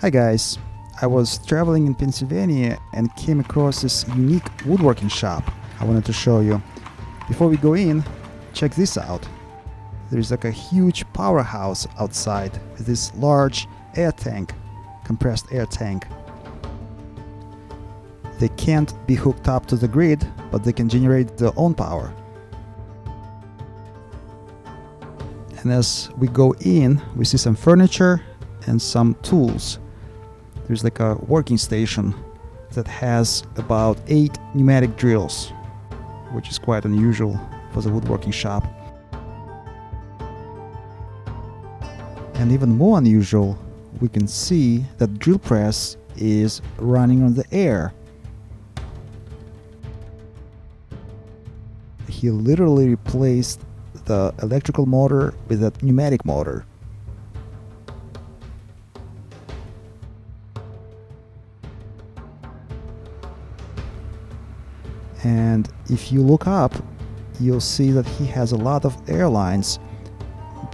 Hi guys, I was traveling in Pennsylvania and came across this unique woodworking shop I wanted to show you. Before we go in, check this out. There's like a huge powerhouse outside with this large air tank, compressed air tank. They can't be hooked up to the grid, but they can generate their own power. And as we go in, we see some furniture and some tools. There's like a working station that has about 8 pneumatic drills, which is quite unusual for the woodworking shop. And even more unusual, we can see that the drill press is running on the air. He literally replaced the electrical motor with a pneumatic motor. And if you look up, you'll see that he has a lot of air lines,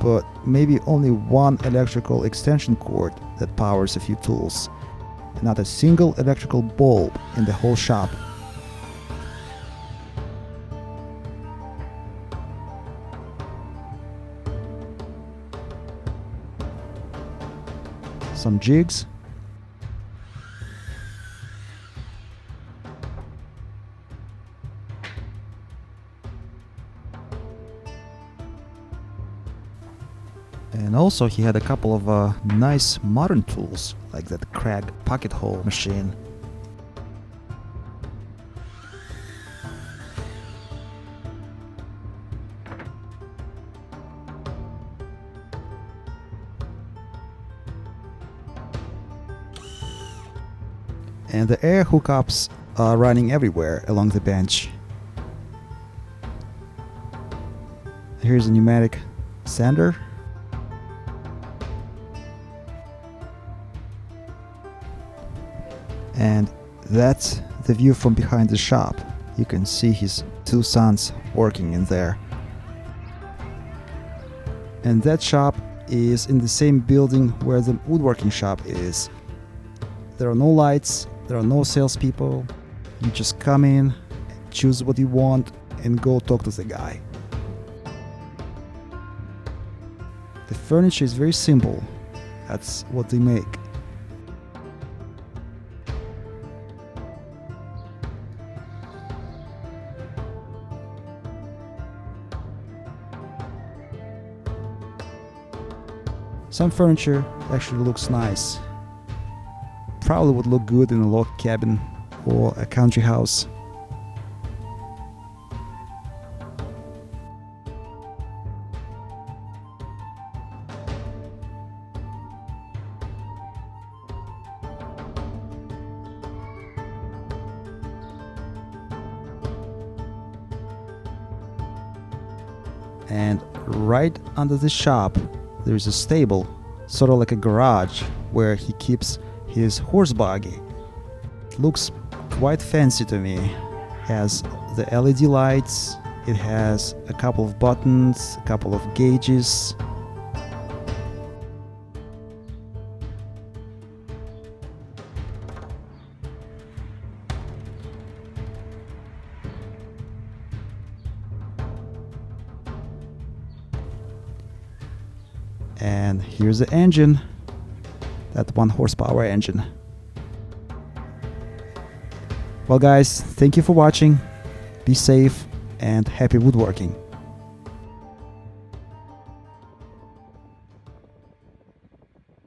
but maybe only one electrical extension cord that powers a few tools. Not a single electrical bulb in the whole shop. Some jigs. And also he had a couple of nice modern tools, like that Krag pocket hole machine. And the air hookups are running everywhere along the bench. Here's a pneumatic sander. And that's the view from behind the shop. You can see his 2 sons working in there. And that shop is in the same building where the woodworking shop is. There are no lights, there are no salespeople. You just come in, choose what you want, and go talk to the guy. The furniture is very simple. That's what they make. Some furniture actually looks nice. Probably would look good in a log cabin or a country house. And right under the shop there's a stable, sort of like a garage, where he keeps his horse buggy. It looks quite fancy to me. It has the LED lights, it has a couple of buttons, a couple of gauges. And here's the engine, that 1 horsepower engine. Well guys, thank you for watching. Be safe and happy woodworking.